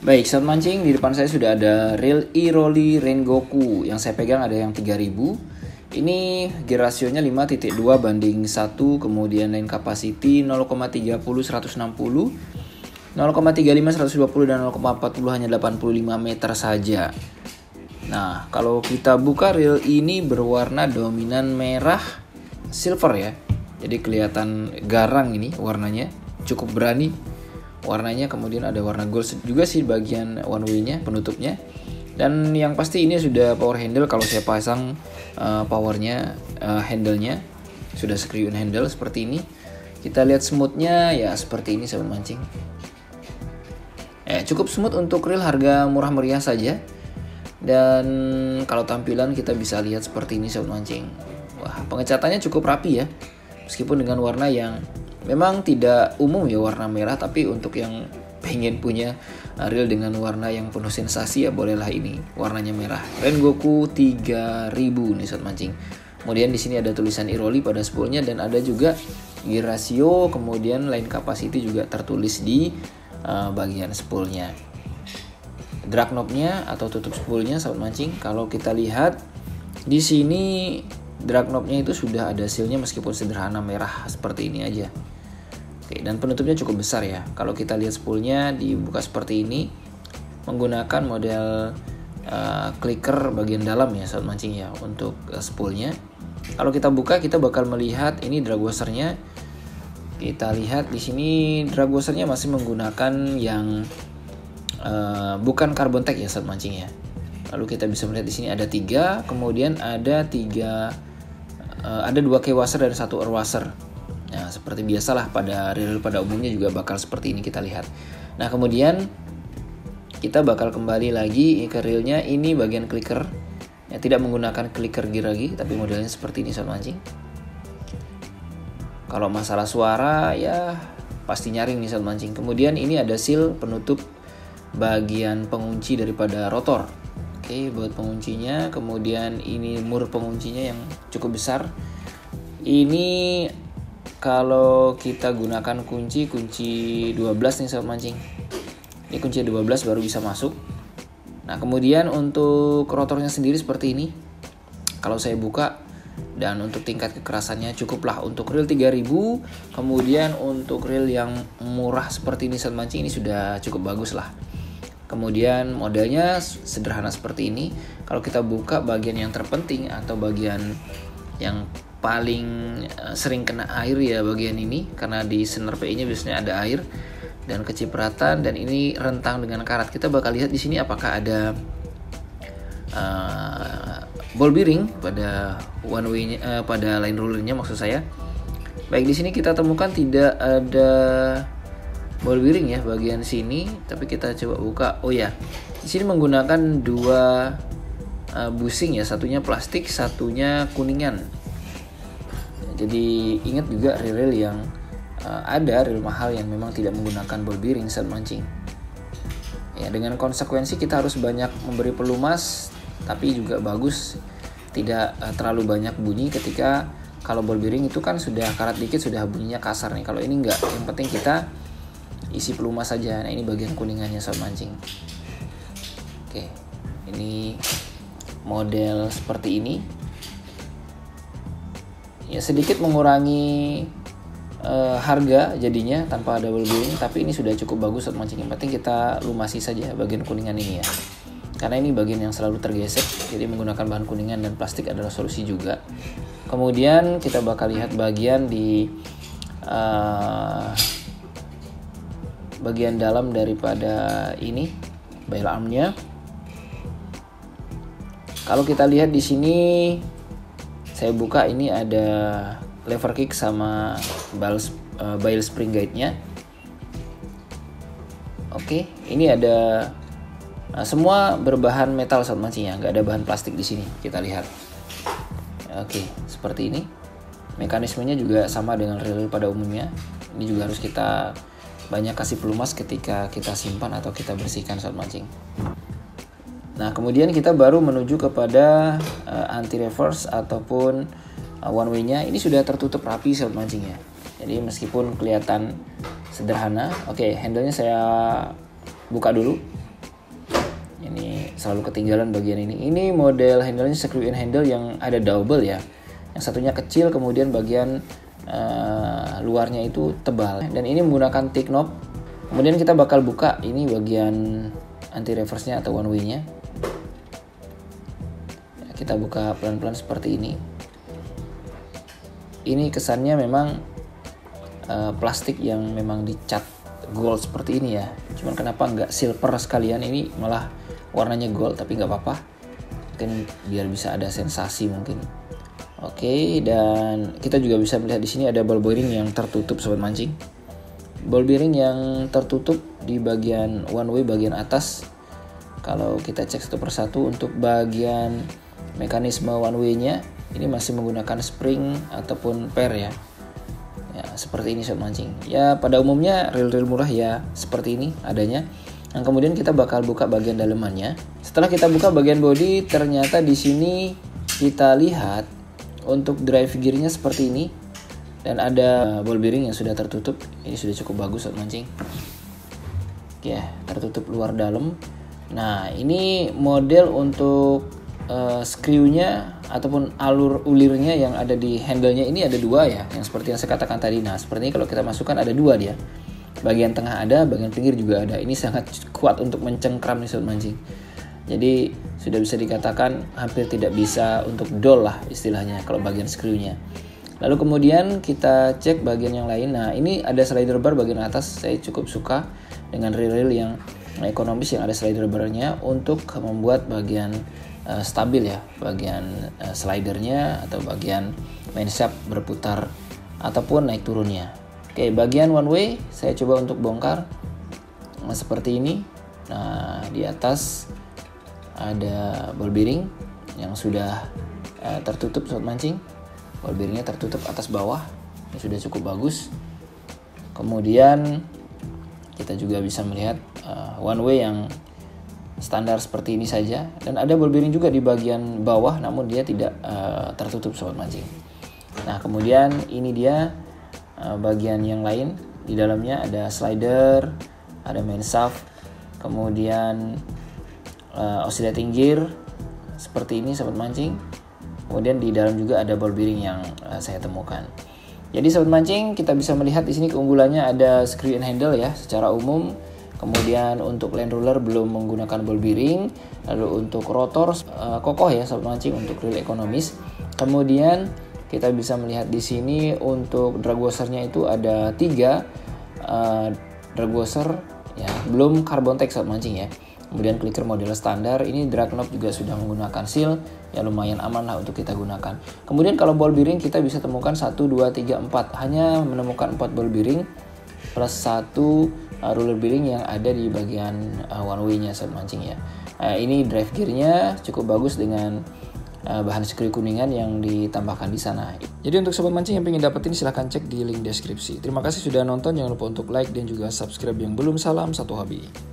Baik, saat mancing di depan saya sudah ada reel Iroli Rengoku. Yang saya pegang ada yang 3000. Ini gear rasionya 5.2 banding 1, kemudian line capacity 0,30 160, 0,35 120 dan 0,40 hanya 85 meter saja. Nah, kalau kita buka reel ini berwarna dominan merah silver ya. Jadi kelihatan garang ini warnanya, cukup berani warnanya. Kemudian ada warna gold juga sih bagian one way-nya, penutupnya. Dan yang pasti ini sudah power handle. Kalau saya pasang powernya, handle-nya sudah screw-in handle seperti ini. Kita lihat smooth-nya ya seperti ini sahabat mancing. Cukup smooth untuk reel harga murah meriah saja. Dan kalau tampilan kita bisa lihat seperti ini sahabat mancing. Wah, pengecatannya cukup rapi ya. Meskipun dengan warna yang memang tidak umum ya, warna merah, tapi untuk yang pengen punya reel dengan warna yang penuh sensasi ya bolehlah ini warnanya merah. Rengoku 3000 nih sahabat mancing. Kemudian di sini ada tulisan Iroli pada spoolnya dan ada juga gear ratio, kemudian line capacity juga tertulis di bagian spoolnya. Drag knobnya atau tutup spoolnya sahabat mancing, kalau kita lihat di sini drag knobnya itu sudah ada sealnya meskipun sederhana merah seperti ini aja. Oke, dan penutupnya cukup besar ya. Kalau kita lihat spoolnya dibuka seperti ini menggunakan model clicker bagian dalam ya sahabat mancing ya untuk spoolnya. Kalau kita buka kita bakal melihat ini drag washernya. Kita lihat di sini drag washernya masih menggunakan yang bukan carbon tech ya sahabat mancing ya. Lalu kita bisa melihat di sini ada 3, kemudian ada 2 key washer dan 1 air washer. Nah, seperti biasalah pada reel pada umumnya juga bakal seperti ini kita lihat. Nah, kemudian kita bakal kembali lagi ke reelnya. Ini bagian clicker ya, tidak menggunakan clicker gear lagi, tapi modelnya seperti ini sahabat mancing. Kalau masalah suara ya pasti nyaring nih sahabat mancing. Kemudian ini ada seal penutup bagian pengunci daripada rotor. Oke, buat penguncinya. Kemudian ini mur penguncinya yang cukup besar. Ini kalau kita gunakan kunci 12 nih sahabat mancing. Ini kunci 12 baru bisa masuk. Nah, kemudian untuk rotornya sendiri seperti ini. Kalau saya buka, dan untuk tingkat kekerasannya cukuplah untuk reel 3000. Kemudian untuk reel yang murah seperti ini sahabat mancing, ini sudah cukup bagus lah. Kemudian modelnya sederhana seperti ini. Kalau kita buka bagian yang terpenting atau bagian yang paling sering kena air ya bagian ini, karena di senar PI-nya biasanya ada air dan kecipratan, dan ini rentang dengan karat. Kita bakal lihat di sini apakah ada ball bearing pada one way-nya, pada line rulernya maksud saya. Baik, di sini kita temukan tidak ada ball bearing ya bagian sini, tapi kita coba buka. Oh ya, di sini menggunakan 2 bushing ya, satunya plastik, satunya kuningan. Jadi ingat juga reel yang ada reel mahal yang memang tidak menggunakan ball bearing saat mancing. Ya, dengan konsekuensi kita harus banyak memberi pelumas, tapi juga bagus tidak terlalu banyak bunyi. Ketika kalau ball bearing itu kan sudah karat dikit sudah bunyinya kasar nih. Kalau ini enggak, yang penting kita isi pelumas saja. Nah, ini bagian kuningannya saat mancing. Oke, ini model seperti ini. Ya, sedikit mengurangi harga jadinya tanpa ada ball bearing, tapi ini sudah cukup bagus saat mancing. Yang penting kita lumasi saja bagian kuningan ini ya, karena ini bagian yang selalu tergesek. Jadi menggunakan bahan kuningan dan plastik adalah solusi juga. Kemudian kita bakal lihat bagian di bagian dalam daripada ini bail armnya. Kalau kita lihat di sini, saya buka, ini ada lever kick sama bail spring guide-nya. Oke, ini ada semua berbahan metal saat mancing ya, nggak ada bahan plastik di sini. Kita lihat. Oke, seperti ini. Mekanismenya juga sama dengan reel pada umumnya. Ini juga harus kita banyak kasih pelumas ketika kita simpan atau kita bersihkan saat mancing. Nah, kemudian kita baru menuju kepada anti reverse ataupun one way-nya. Ini sudah tertutup rapi saat mancing ya. Jadi meskipun kelihatan sederhana, oke, handle-nya saya buka dulu. Ini selalu ketinggalan bagian ini. Ini model handle-nya screw in handle yang ada double ya. Yang satunya kecil, kemudian bagian luarnya itu tebal. Dan ini menggunakan thick knob. Kemudian kita bakal buka ini bagian anti reverse-nya atau one way-nya. Kita buka pelan-pelan seperti ini. Ini kesannya memang plastik yang memang dicat gold seperti ini ya. Cuman kenapa nggak silver sekalian, ini malah warnanya gold, tapi nggak apa-apa. Mungkin biar bisa ada sensasi mungkin. Oke, dan kita juga bisa melihat di sini ada ball bearing yang tertutup sobat mancing. Ball bearing yang tertutup di bagian one way bagian atas. Kalau kita cek satu persatu untuk bagian mekanisme one way-nya, ini masih menggunakan spring ataupun per ya. Ya, seperti ini sobat mancing. Ya, pada umumnya reel-reel murah ya seperti ini adanya. Nah, kemudian kita bakal buka bagian dalemannya. Setelah kita buka bagian bodi, ternyata di sini kita lihat untuk drive gearnya seperti ini. Dan ada ball bearing yang sudah tertutup. Ini sudah cukup bagus sobat mancing. Oke, tertutup luar dalam. Nah, ini model untuk screw-nya ataupun alur ulirnya yang ada di handle-nya ini ada dua ya, yang seperti yang saya katakan tadi. Nah, seperti ini kalau kita masukkan ada dua dia. Bagian tengah ada, bagian pinggir juga ada. Ini sangat kuat untuk mencengkram nih sobat mancing. Jadi sudah bisa dikatakan hampir tidak bisa untuk dol lah istilahnya kalau bagian screw-nya. Lalu kemudian kita cek bagian yang lain. Nah, ini ada slider bar bagian atas. Saya cukup suka dengan reel-reel yang ekonomis yang ada slider barnya untuk membuat bagian stabil ya, bagian slidernya atau bagian main shaft berputar ataupun naik turunnya. Oke, bagian one way saya coba untuk bongkar seperti ini. Nah, di atas ada ball bearing yang sudah tertutup sobat mancing. Ball bearingnya tertutup atas bawah, ini sudah cukup bagus. Kemudian kita juga bisa melihat one way yang standar seperti ini saja, dan ada ball bearing juga di bagian bawah, namun dia tidak tertutup sobat mancing. Nah, kemudian ini dia bagian yang lain. Di dalamnya ada slider, ada main shaft, kemudian oscillating gear seperti ini sobat mancing. Kemudian di dalam juga ada ball bearing yang saya temukan. Jadi sobat mancing, kita bisa melihat di sini keunggulannya ada screw in handle ya secara umum. Kemudian untuk land roller belum menggunakan ball bearing. Lalu untuk rotor kokoh ya sobat mancing untuk reel ekonomis. Kemudian kita bisa melihat di sini untuk drag washer-nya itu ada 3 drag washer ya, belum carbon tech sobat mancing ya. Kemudian clicker model standar, ini drag knob juga sudah menggunakan seal, ya lumayan aman lah untuk kita gunakan. Kemudian kalau ball bearing kita bisa temukan 1, 2, 3, 4, hanya menemukan 4 ball bearing plus 1 roller bearing yang ada di bagian one way-nya sobat mancing ya. Ini drive gear-nya cukup bagus dengan bahan screw kuningan yang ditambahkan di sana. Jadi untuk sobat mancing yang pengen dapetin silahkan cek di link deskripsi. Terima kasih sudah nonton, jangan lupa untuk like dan juga subscribe yang belum. Salam satu hobi.